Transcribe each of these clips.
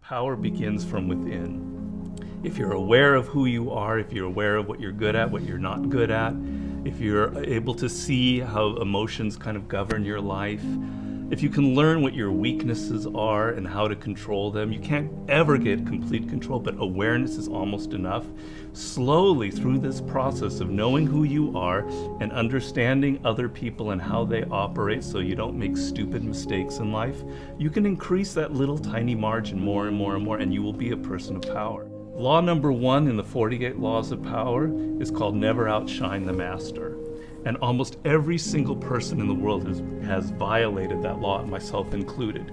Power begins from within. If you're aware of who you are, if you're aware of what you're good at, what you're not good at, if you're able to see how emotions kind of govern your life, if you can learn what your weaknesses are and how to control them, you can't ever get complete control, but awareness is almost enough. Slowly through this process of knowing who you are and understanding other people and how they operate so you don't make stupid mistakes in life, you can increase that little tiny margin more and more and more, and you will be a person of power. Law number 1 in the 48 Laws of Power is called never outshine the master. And almost every single person in the world has violated that law, myself included.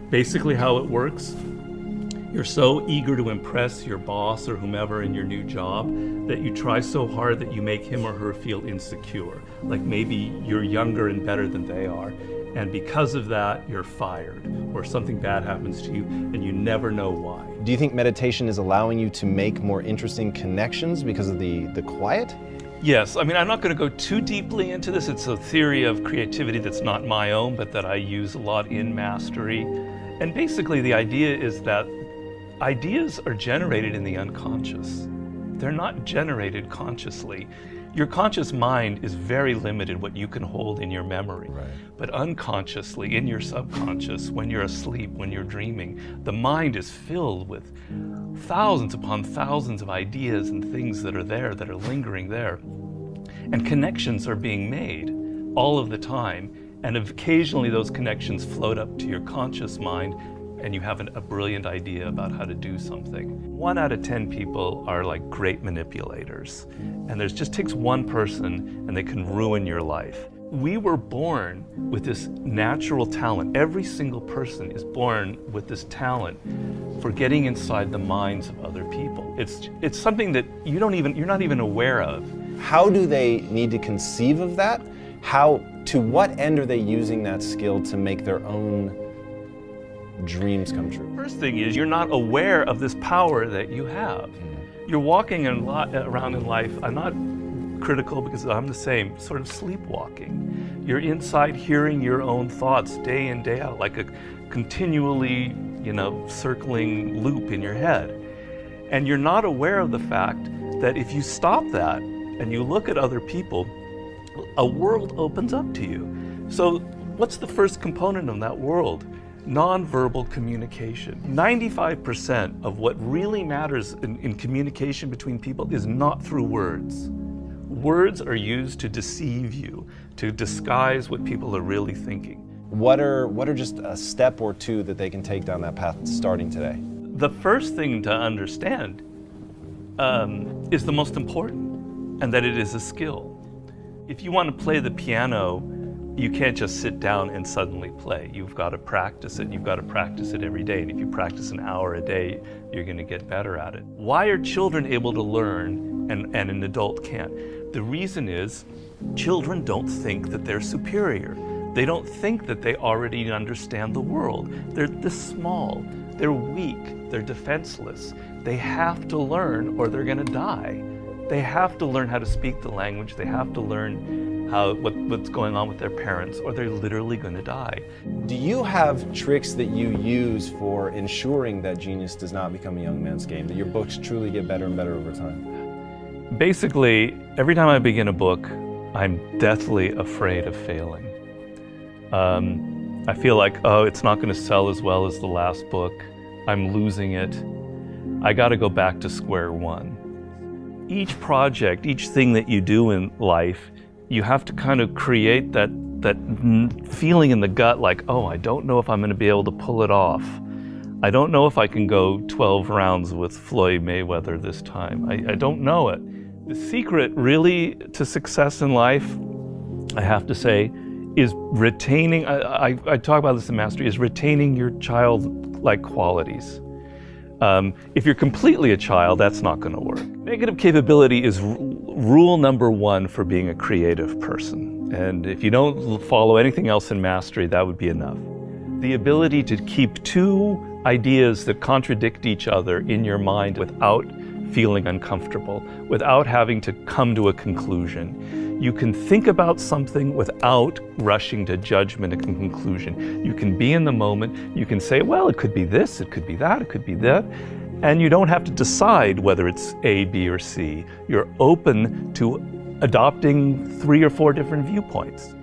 Basically how it works, you're so eager to impress your boss or whomever in your new job that you try so hard that you make him or her feel insecure. Like maybe you're younger and better than they are. And because of that, you're fired, or something bad happens to you, and you never know why. Do you think meditation is allowing you to make more interesting connections because of the quiet? Yes, I mean, I'm not going to go too deeply into this. It's a theory of creativity that's not my own, but that I use a lot in mastery. And basically the idea is that ideas are generated in the unconscious. They're not generated consciously. Your conscious mind is very limited what you can hold in your memory. Right. But unconsciously, in your subconscious, when you're asleep, when you're dreaming, the mind is filled with thousands upon thousands of ideas and things that are there, that are lingering there. And connections are being made all of the time. And occasionally those connections float up to your conscious mind and you have a brilliant idea about how to do something. 1 out of 10 people are like great manipulators. And there just takes one person and they can ruin your life. We were born with this natural talent. Every single person is born with this talent for getting inside the minds of other people. It's something that you're not even aware of. How do they need to conceive of that? To what end are they using that skill to make their own dreams come true? First thing is, you're not aware of this power that you have. You're walking around in life, I'm not critical because I'm the same, sort of sleepwalking. You're inside hearing your own thoughts day in, day out, like a continually, circling loop in your head. And you're not aware of the fact that if you stop that and you look at other people, a world opens up to you. So what's the first component of that world? Nonverbal communication. 95% of what really matters in communication between people is not through words. Words are used to deceive you, to disguise what people are really thinking. What are just a step or two that they can take down that path starting today? The first thing to understand is the most important, and that it is a skill. If you want to play the piano, you can't just sit down and suddenly play. You've got to practice it. You've got to practice it every day. And if you practice an hour a day, you're going to get better at it. Why are children able to learn and an adult can't? The reason is children don't think that they're superior. They don't think that they already understand the world. They're this small. They're weak. They're defenseless. They have to learn or they're going to die. They have to learn how to speak the language. They have to learn what's going on with their parents, or they're literally going to die. Do you have tricks that you use for ensuring that genius does not become a young man's game, that your books truly get better and better over time? Basically, every time I begin a book, I'm deathly afraid of failing. I feel like, it's not going to sell as well as the last book. I'm losing it. I got to go back to square one. Each project, each thing that you do in life, you have to kind of create that feeling in the gut like, I don't know if I'm going to be able to pull it off. I don't know if I can go 12 rounds with Floyd Mayweather this time. I don't know it. The secret really to success in life, I have to say, is retaining, I talk about this in Mastery, is retaining your childlike qualities. If you're completely a child, that's not going to work. Negative capability is rule number 1 for being a creative person. And if you don't follow anything else in Mastery, that would be enough. The ability to keep 2 ideas that contradict each other in your mind without feeling uncomfortable, without having to come to a conclusion. You can think about something without rushing to judgment and conclusion. You can be in the moment. You can say, well, it could be this, it could be that, it could be that. And you don't have to decide whether it's A, B, or C. You're open to adopting 3 or 4 different viewpoints.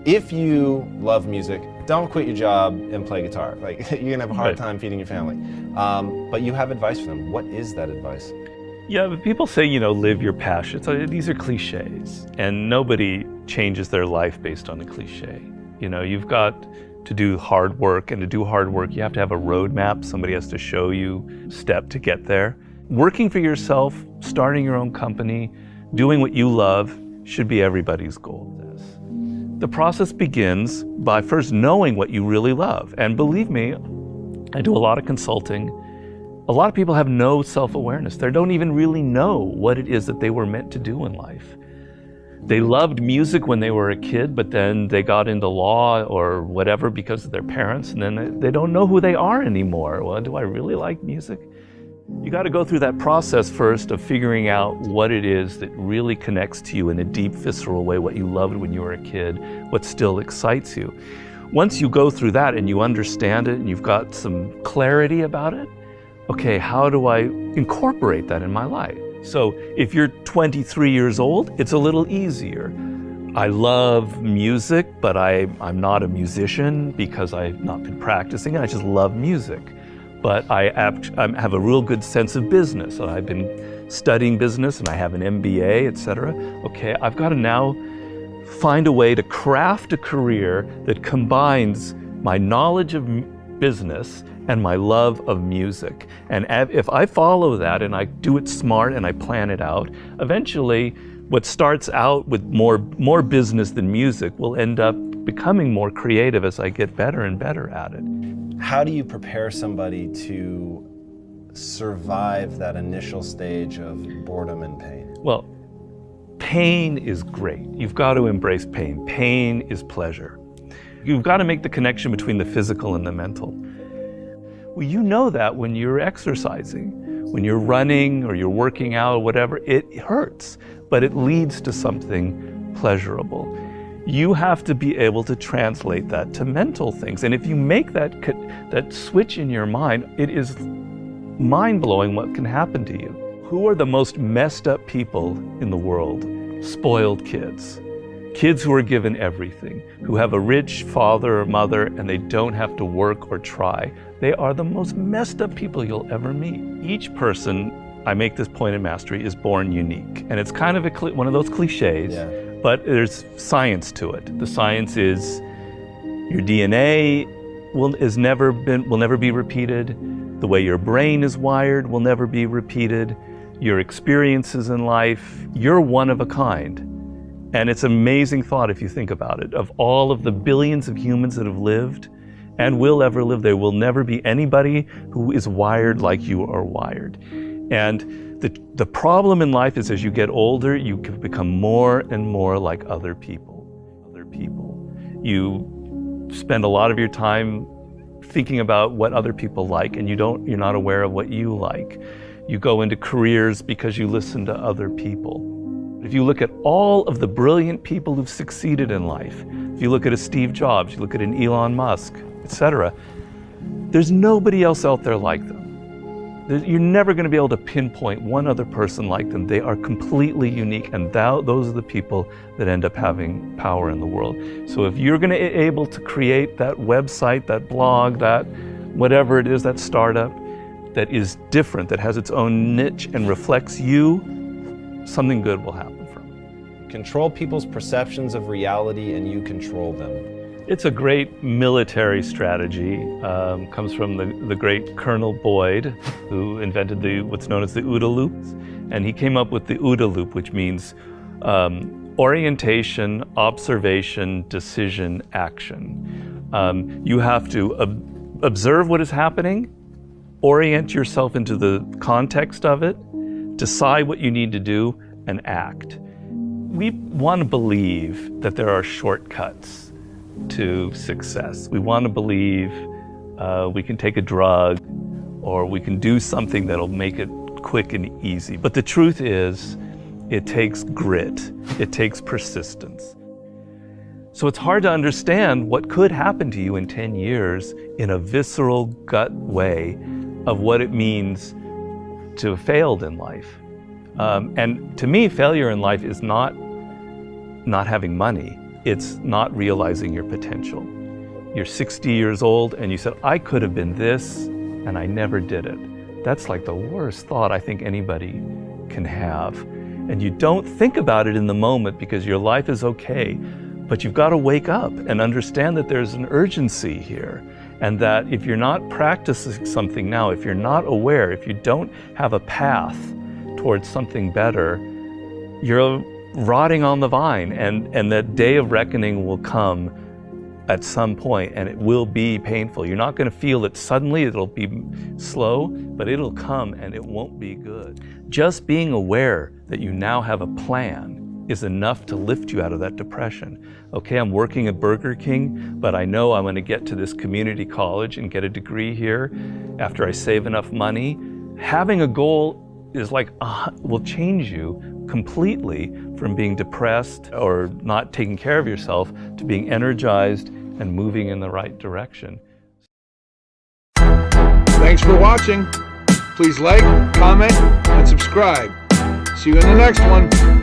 If you love music, don't quit your job and play guitar. Like, you're gonna have a hard time feeding your family. But you have advice for them. What is that advice? Yeah, but people say, live your passion. So these are cliches, and nobody changes their life based on a cliche. You've got to do hard work, and to do hard work, you have to have a roadmap. Somebody has to show you step to get there. Working for yourself, starting your own company, doing what you love should be everybody's goal. The process begins by first knowing what you really love. And believe me, I do a lot of consulting. A lot of people have no self-awareness. They don't even really know what it is that they were meant to do in life. They loved music when they were a kid, but then they got into law or whatever because of their parents, and then they don't know who they are anymore. Well, do I really like music? You got to go through that process first of figuring out what it is that really connects to you in a deep, visceral way, what you loved when you were a kid, what still excites you. Once you go through that and you understand it and you've got some clarity about it, okay, how do I incorporate that in my life? So if you're 23 years old, it's a little easier. I love music, but I'm not a musician because I've not been practicing. I just love music. But I have a real good sense of business. I've been studying business and I have an MBA, etc. Okay, I've got to now find a way to craft a career that combines my knowledge of business and my love of music. And if I follow that and I do it smart and I plan it out, eventually what starts out with more business than music will end up becoming more creative as I get better and better at it. How do you prepare somebody to survive that initial stage of boredom and pain? Well, pain is great. You've got to embrace pain. Pain is pleasure. You've got to make the connection between the physical and the mental. Well, you know that when you're exercising, when you're running or you're working out or whatever, it hurts, but it leads to something pleasurable. You have to be able to translate that to mental things. And if you make that switch in your mind, it is mind-blowing what can happen to you. Who are the most messed up people in the world? Spoiled kids. Kids who are given everything, who have a rich father or mother and they don't have to work or try. They are the most messed up people you'll ever meet. Each person, I make this point in Mastery, is born unique. And it's kind of one of those cliches. Yeah. But there's science to it. The science is your DNA will never be repeated. The way your brain is wired will never be repeated. Your experiences in life, you're one of a kind. And it's an amazing thought if you think about it. Of all of the billions of humans that have lived and will ever live, there will never be anybody who is wired like you are wired. And the problem in life is as you get older, you can become more and more like other people. You spend a lot of your time thinking about what other people like, and you're not aware of what you like. You go into careers because you listen to other people. If you look at all of the brilliant people who've succeeded in life, if you look at a Steve Jobs, you look at an Elon Musk, etc., there's nobody else out there like them. You're never going to be able to pinpoint one other person like them. They are completely unique, and those are the people that end up having power in the world. So if you're going to be able to create that website, that blog, that whatever it is, that startup that is different, that has its own niche and reflects you, something good will happen from it. Control people's perceptions of reality and you control them. It's a great military strategy. Comes from the great Colonel Boyd, who invented what's known as the OODA loop. And he came up with the OODA loop, which means orientation, observation, decision, action. You have to observe what is happening, orient yourself into the context of it, decide what you need to do, and act. We want to believe that there are shortcuts to success. We want to believe we can take a drug or we can do something that'll make it quick and easy. But the truth is, it takes grit. It takes persistence. So it's hard to understand what could happen to you in 10 years in a visceral gut way of what it means to have failed in life. And to me, failure in life is not having money. It's not realizing your potential. You're 60 years old and you said, I could have been this, and I never did it. That's like the worst thought I think anybody can have. And you don't think about it in the moment because your life is okay, but you've got to wake up and understand that there's an urgency here, and that if you're not practicing something now, if you're not aware, if you don't have a path towards something better, you're rotting on the vine, and that day of reckoning will come at some point, and it will be painful. You're not going to feel it suddenly, it'll be slow, but it'll come and it won't be good. Just being aware that you now have a plan is enough to lift you out of that depression. Okay, I'm working at Burger King, but I know I'm going to get to this community college and get a degree here after I save enough money. Having a goal is like, will change you completely from being depressed or not taking care of yourself to being energized and moving in the right direction. Thanks for watching. Please like, comment, and subscribe. See you in the next one.